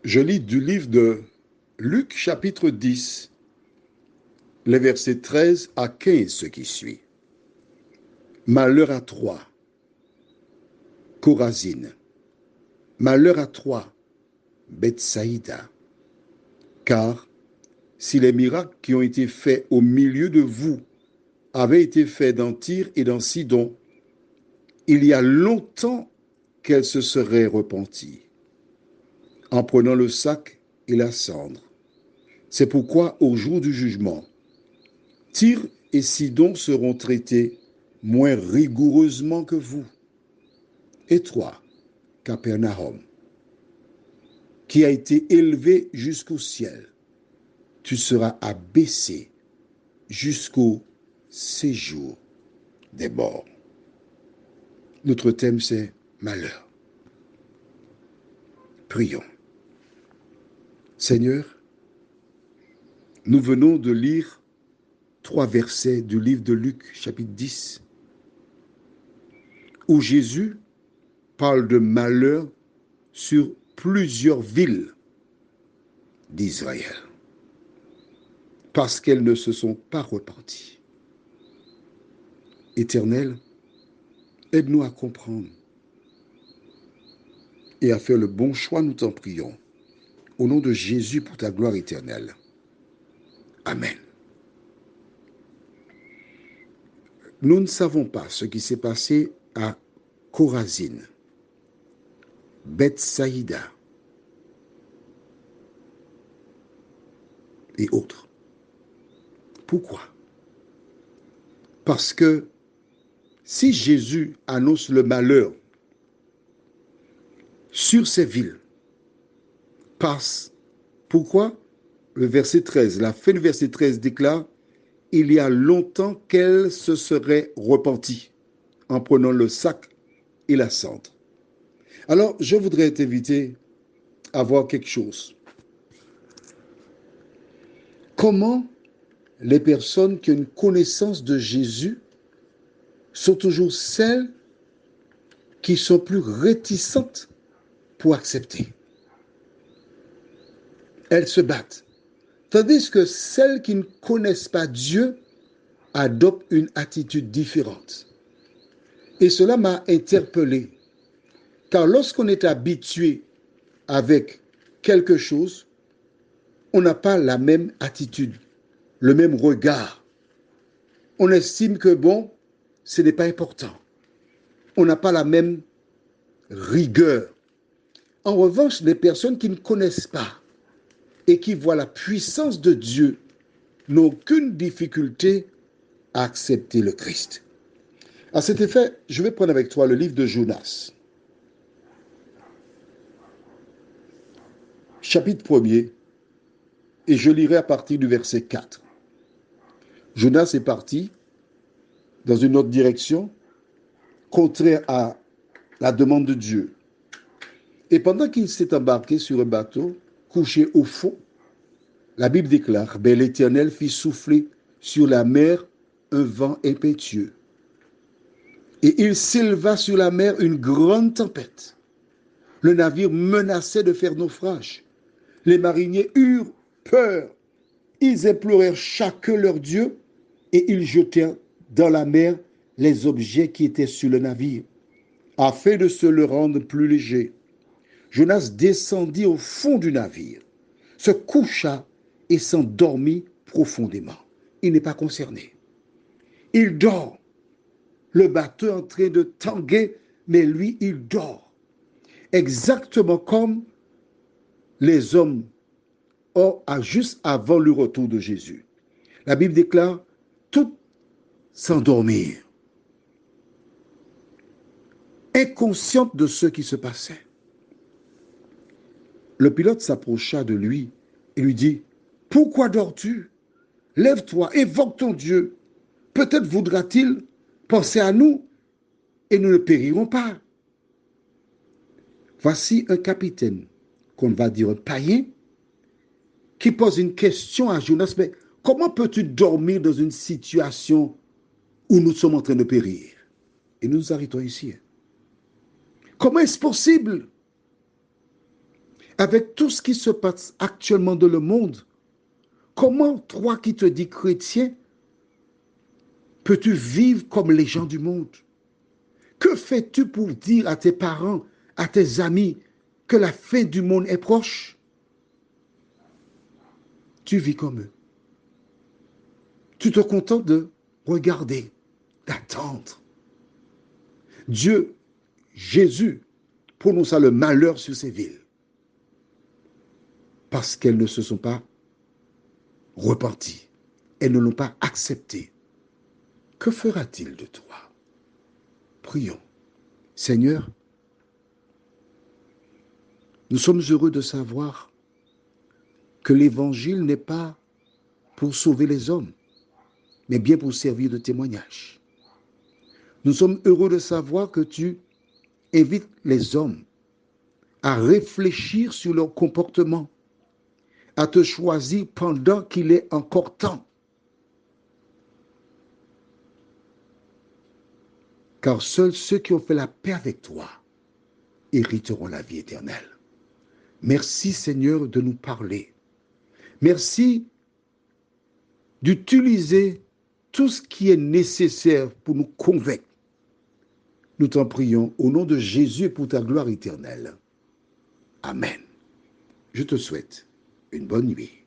Je lis du livre de Luc chapitre 10, les versets 13 à 15, ce qui suit. Malheur à toi, Chorazine. Malheur à toi, Bethsaïda. Car si les miracles qui ont été faits au milieu de vous avaient été faits dans Tyr et dans Sidon, il y a longtemps qu'elle se serait repentie, en prenant le sac et la cendre. C'est pourquoi, au jour du jugement, Tyr et Sidon seront traités moins rigoureusement que vous. Et toi, Capernaum, qui a été élevé jusqu'au ciel, tu seras abaissé jusqu'au séjour des morts. Notre thème, c'est malheur. Prions. Seigneur, nous venons de lire 3 versets du livre de Luc, chapitre 10, où Jésus parle de malheur sur plusieurs villes d'Israël, parce qu'elles ne se sont pas repenties. Éternel, aide-nous à comprendre et à faire le bon choix, nous t'en prions. Au nom de Jésus, pour ta gloire éternelle. Amen. Nous ne savons pas ce qui s'est passé à Chorazine, Bethsaïda et autres. Pourquoi? Parce que si Jésus annonce le malheur sur ces villes, passe. Pourquoi? Le verset 13, la fin du verset 13 déclare « Il y a longtemps qu'elle se serait repentie en prenant le sac et la cendre. » Alors, je voudrais t'inviter à voir quelque chose. Comment les personnes qui ont une connaissance de Jésus sont toujours celles qui sont plus réticentes pour accepter. Elles se battent. Tandis que celles qui ne connaissent pas Dieu adoptent une attitude différente. Et cela m'a interpellé. Car lorsqu'on est habitué avec quelque chose, on n'a pas la même attitude, le même regard. On estime que bon, ce n'est pas important. On n'a pas la même rigueur. En revanche, les personnes qui ne connaissent pas et qui voient la puissance de Dieu n'ont aucune difficulté à accepter le Christ. À cet effet, je vais prendre avec toi le livre de Jonas. Chapitre 1er, et je lirai à partir du verset 4. Jonas est parti dans une autre direction, contraire à la demande de Dieu. Et pendant qu'il s'est embarqué sur un bateau, couché au fond, la Bible déclare, l'Éternel fit souffler sur la mer un vent impétueux. Et il s'éleva sur la mer une grande tempête. Le navire menaçait de faire naufrage. Les mariniers eurent peur. Ils implorèrent chacun leur Dieu et ils jetèrent dans la mer les objets qui étaient sur le navire, afin de se le rendre plus léger. Jonas descendit au fond du navire, se coucha et s'endormit profondément. Il n'est pas concerné. Il dort. Le bateau est en train de tanguer, mais lui, il dort. Exactement comme les hommes juste avant le retour de Jésus. La Bible déclare, tout s'endormir, inconsciente de ce qui se passait. Le pilote s'approcha de lui et lui dit, « Pourquoi dors-tu? Lève-toi, évoque ton Dieu. Peut-être voudra-t-il penser à nous et nous ne périrons pas. » Voici un capitaine, qu'on va dire un païen, qui pose une question à Jonas, mais comment peux-tu dormir dans une situation où nous sommes en train de périr? Et nous nous arrêtons ici. Comment est-ce possible? Avec tout ce qui se passe actuellement dans le monde, comment toi qui te dis chrétien, peux-tu vivre comme les gens du monde? Que fais-tu pour dire à tes parents, à tes amis, que la fin du monde est proche? Tu vis comme eux. Tu te contentes de regarder, d'attendre. Dieu, Jésus, prononça le malheur sur ces villes parce qu'elles ne se sont pas repenties. Elles ne l'ont pas accepté. Que fera-t-il de toi? Prions. Seigneur, nous sommes heureux de savoir que l'évangile n'est pas pour sauver les hommes, mais bien pour servir de témoignage. Nous sommes heureux de savoir que tu invites les hommes à réfléchir sur leur comportement, à te choisir pendant qu'il est encore temps. Car seuls ceux qui ont fait la paix avec toi hériteront la vie éternelle. Merci Seigneur de nous parler. Merci d'utiliser tout ce qui est nécessaire pour nous convaincre. Nous t'en prions au nom de Jésus et pour ta gloire éternelle. Amen. Je te souhaite une bonne nuit.